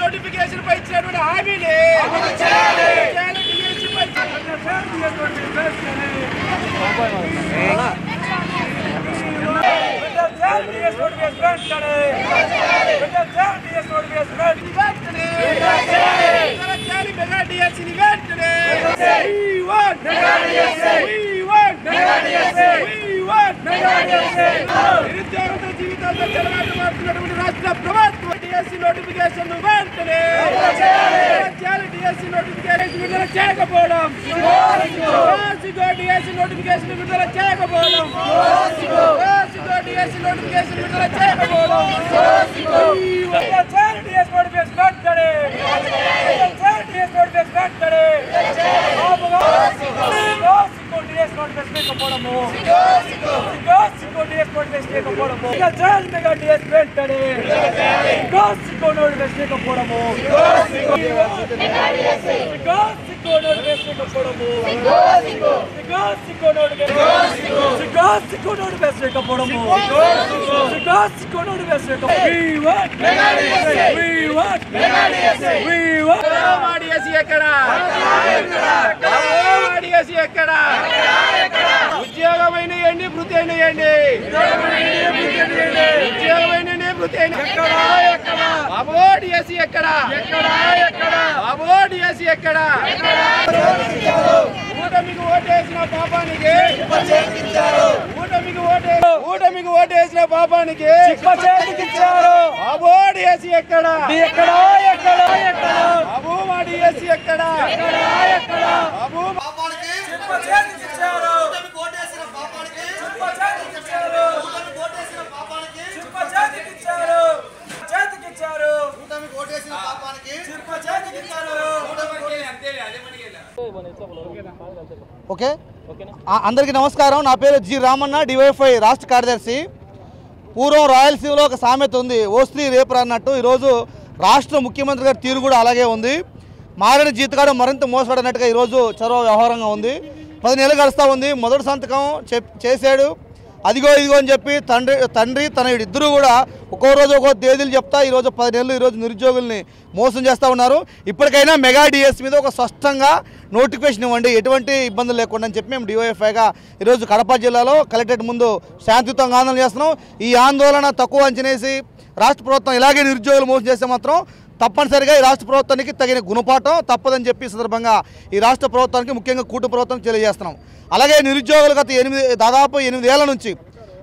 Notification పై ఇచ్చినటువంటి హామీని అమలు చేయాలి. డిఎస్సి పై నిరుద్యోగుల జీవితాలతో చెలగాట మారుతున్నటువంటి రాష్ట్ర ప్రభుత్వం డిఎస్సి నోటిఫికేషన్ వెంటనే డిఎస్సి నోటిఫికేషన్ విడుదల చేయకపోవడం, డిఎస్సి నోటిఫికేషన్ విడుదల చేయకపోవడం, డిఎస్సి నోటిఫికేషన్ విడుదల చేయకపోవడం, డిఎస్ నోటిఫికేషన్ వెంటనే డిఎస్ నోటిఫికేషన్ వెంటనే డిఎస్ నోటిఫికేషన్ లేకపోవడము, డిఎస్ నోటిఫికేషన్ లేకపోవడము, మెగా డిఎస్ వెంటనే నోటిఫికేషన్ లేకపోవడము, ఉద్యోగమైన వృత్తి అయినాయండి, ఉద్యోగమైన వృత్తి బాబో డిఎస్సి ఎక్కడ, బాబో డిఎస్సి ఎక్కడ, ఊటమికి ఓటేసిన పాపానికి, ఊటమికి ఓటేసిన పాపానికి బాబో డిఎస్సి ఎక్కడ, బాబు మా డిఎస్సి ఎక్కడ, బాబు ఓకే, అందరికీ నమస్కారం. నా పేరు జి రామన్న, డివైఎఫ్ఐ రాష్ట్ర కార్యదర్శి. పూర్వం రాయలసీమలో ఒక సామెత ఉంది, ఓ స్త్రీ రేపు అన్నట్టు. ఈరోజు రాష్ట్ర ముఖ్యమంత్రి గారి తీరు కూడా అలాగే ఉంది. మారిన జీతగాడు మరింత మోసపడినట్టుగా ఈరోజు చొరవ వ్యవహారంగా ఉంది. 10 నెలలు గడుస్తూ ఉంది. మొదటి సంతకం చేశాడు, అదిగో ఇదిగో అని చెప్పి తండ్రి తనయుడు ఇద్దరు కూడా ఒక్కో రోజు ఒక్కో తేదీలు చెప్తా ఈరోజు 10 నెలలు ఈరోజు నిరుద్యోగుల్ని మోసం చేస్తూ ఉన్నారు. ఇప్పటికైనా మెగా డిఎస్ మీద ఒక స్పష్టంగా నోటిఫికేషన్ ఇవ్వండి, ఎటువంటి ఇబ్బందులు లేకుండా అని చెప్పి మేము డివైఎఫ్ఐగా ఈరోజు కడప జిల్లాలో కలెక్టరేట్ ముందు శాంతియుతంగా ఆందోళన చేస్తున్నాం. ఈ ఆందోళన తక్కువ అంచనేసి రాష్ట్ర ప్రభుత్వం ఇలాగే నిరుద్యోగులు మోసం చేస్తే మాత్రం తప్పనిసరిగా ఈ రాష్ట్ర ప్రభుత్వానికి తగిన గుణపాఠం తప్పదని చెప్పి సందర్భంగా ఈ రాష్ట్ర ప్రభుత్వానికి ముఖ్యంగా కూటమి ప్రభుత్వం తెలియజేస్తున్నాం. అలాగే నిరుద్యోగులు గత దాదాపు 8 ఏళ్ల నుంచి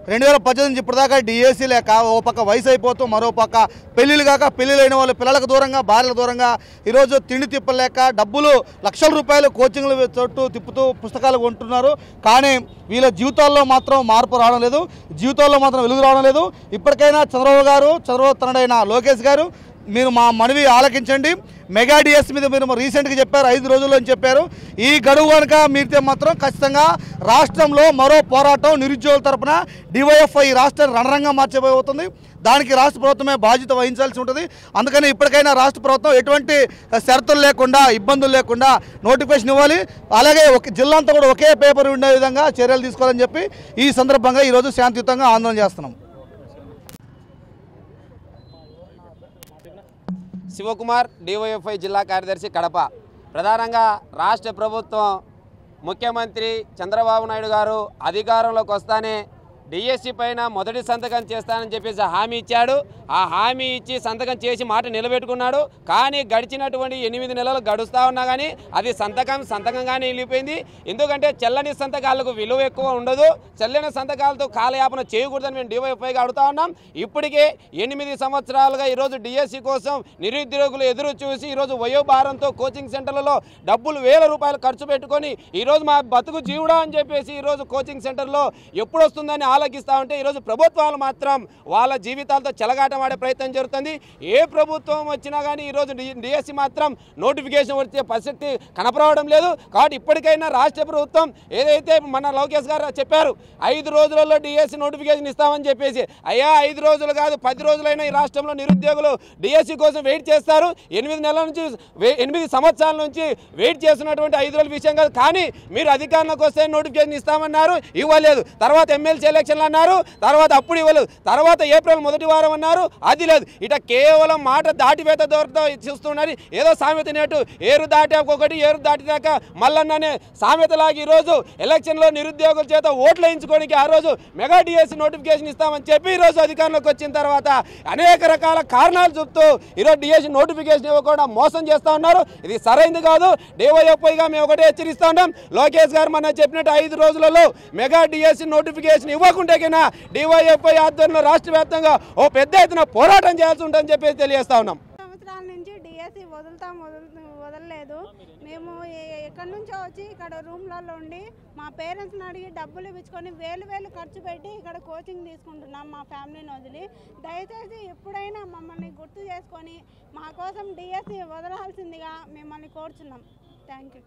2018 నుంచి ఇప్పటిదాకా డిఎస్సి లేక ఓ పక్క వయసు అయిపోతూ మరో పక్క పెళ్ళిళ్ళు కాక పెళ్ళిళ్ళైన వాళ్ళు పిల్లలకు దూరంగా భార్యలకు దూరంగా ఈరోజు తిండి తిప్పలేక డబ్బులు లక్షల రూపాయలు కోచింగ్లు చుట్టూ తిప్పుతూ పుస్తకాలు కొంటున్నారు. కానీ వీళ్ళ జీవితాల్లో మాత్రం మార్పు రావడం లేదు, జీవితాల్లో మాత్రం వెలుగు రావడం లేదు. ఇప్పటికైనా చంద్రబాబు తనడైన లోకేష్ గారు మీరు మా మనవి ఆలకించండి. మెగా డిఎస్ మీద మీరు రీసెంట్గా చెప్పారు 5 రోజుల్లో అని చెప్పారు. ఈ గడువు కనుక మీరితే మాత్రం ఖచ్చితంగా రాష్ట్రంలో మరో పోరాటం నిరుద్యోగుల తరపున డివైఎఫ్ఐ రాష్ట్రాన్ని రణరంగం మార్చబోతుంది. దానికి రాష్ట్ర ప్రభుత్వమే బాధ్యత వహించాల్సి ఉంటుంది. అందుకని ఇప్పటికైనా రాష్ట్ర ప్రభుత్వం ఎటువంటి షరతులు లేకుండా ఇబ్బందులు లేకుండా నోటిఫికేషన్ ఇవ్వాలి. అలాగే ఒక జిల్లా అంతా కూడా ఒకే పేపర్ ఉండే విధంగా చర్యలు తీసుకోవాలని చెప్పి ఈ సందర్భంగా ఈరోజు శాంతియుతంగా ఆందోళన చేస్తున్నాం. శివకుమార్, డివైఎఫ్ఐ జిల్లా కార్యదర్శి, కడప. ప్రధానంగా రాష్ట్ర ప్రభుత్వం ముఖ్యమంత్రి చంద్రబాబు నాయుడు గారు అధికారంలోకి వస్తానే డిఎస్సి పైన మొదటి సంతకం చేస్తానని చెప్పేసి హామీ ఇచ్చాడు. ఆ హామీ ఇచ్చి సంతకం చేసి మాట నిలబెట్టుకున్నాడు. కానీ గడిచినటువంటి 8 నెలలు గడుస్తూ ఉన్నా కానీ అది సంతకంగానే వెళ్ళిపోయింది. ఎందుకంటే చెల్లని సంతకాలకు విలువ ఎక్కువ ఉండదు, చెల్లని సంతకాలతో కాలయాపన చేయకూడదని మేము డివైఎఫ్ఐగా అడుగుతా ఉన్నాం. ఇప్పటికే 8 సంవత్సరాలుగా ఈరోజు డిఎస్సి కోసం నిరుద్యోగులు ఎదురు చూసి ఈరోజు వయోభారంతో కోచింగ్ సెంటర్లలో డబ్బులు ₹1000 ఖర్చు పెట్టుకొని ఈరోజు మా బతుకు జీవుడా అని చెప్పేసి ఈరోజు కోచింగ్ సెంటర్లో ఎప్పుడు వస్తుందని ఆలోచిస్తూ ఉంటే ఈరోజు ప్రభుత్వాలు మాత్రం వాళ్ళ జీవితాలతో చెలగాటం ఆడే ప్రయత్నం జరుగుతుంది. ఏ ప్రభుత్వం వచ్చినా కానీ ఈరోజు డిఎస్సి మాత్రం నోటిఫికేషన్ వచ్చే పరిస్థితి కనపడడం లేదు. కాబట్టి ఇప్పటికైనా రాష్ట్ర ప్రభుత్వం ఏదైతే మన లోకేష్ గారు చెప్పారు 5 రోజులలో డిఎస్సి నోటిఫికేషన్ ఇస్తామని చెప్పేసి, అయ్యా 5 రోజులు కాదు 10 రోజులైనా ఈ రాష్ట్రంలో నిరుద్యోగులు డిఎస్సి కోసం వెయిట్ చేస్తారు. 8 సంవత్సరాల నుంచి వెయిట్ చేస్తున్నటువంటి 5 రోజుల విషయం కాదు. కానీ మీరు అధికారంలోకి వస్తే నోటిఫికేషన్ ఇస్తామన్నారు, ఇవ్వలేదు. తర్వాత ఎమ్మెల్సీలే ఎలక్షన్లు అన్నారు, తర్వాత అప్పుడు ఇవ్వలేదు, తర్వాత ఏప్రిల్ మొదటి వారం అన్నారు, అది లేదు. ఇట కేవలం మాట దాటివేత దొరకతో చూస్తున్నారు. ఏదో సామెత నేటు ఏరు దాటాకొకటి ఏరు దాటినాక మల్లన్ననే సామెతలాగా ఈరోజు ఎలక్షన్లో నిరుద్యోగుల చేత ఓట్లు వేయించుకోవడానికి ఆ రోజు మెగా డిఎస్సి నోటిఫికేషన్ ఇస్తామని చెప్పి ఈరోజు అధికారంలోకి వచ్చిన తర్వాత అనేక రకాల కారణాలు చెప్తూ ఈరోజు డిఎస్సి నోటిఫికేషన్ ఇవ్వకుండా మోసం చేస్తూ ఉన్నారు. ఇది సరైనది కాదు. డివైఎఫ్ఐగా మేము ఒకటే హెచ్చరిస్తూ ఉన్నాం. లోకేష్ గారు మన చెప్పినట్టు 5 రోజులలో మెగా డిఎస్సి నోటిఫికేషన్ ఇవ్వకుంటే కన్నా డివైఎఫ్ఐ ఆధ్వర్యంలో రాష్ట్ర వ్యాప్తంగా ఓ పెద్ద ఎత్తున పోరాటం చేయాల్సి ఉంటుందని చెప్పేసి తెలియజేస్తా ఉన్నాం. సంవత్సరాల నుంచి డిఎస్సి వదలలేదు. మేము ఎక్కడి నుంచో వచ్చి ఇక్కడ రూమ్లలో ఉండి మా పేరెంట్స్ని అడిగి డబ్బులు ఇప్పించుకొని వేలు ఖర్చు పెట్టి ఇక్కడ కోచింగ్ తీసుకుంటున్నాం మా ఫ్యామిలీని వదిలి. దయచేసి ఎప్పుడైనా మమ్మల్ని గుర్తు చేసుకొని మా కోసం డిఎస్సి వదలాల్సిందిగా మిమ్మల్ని కోరుచున్నాం. Thank you.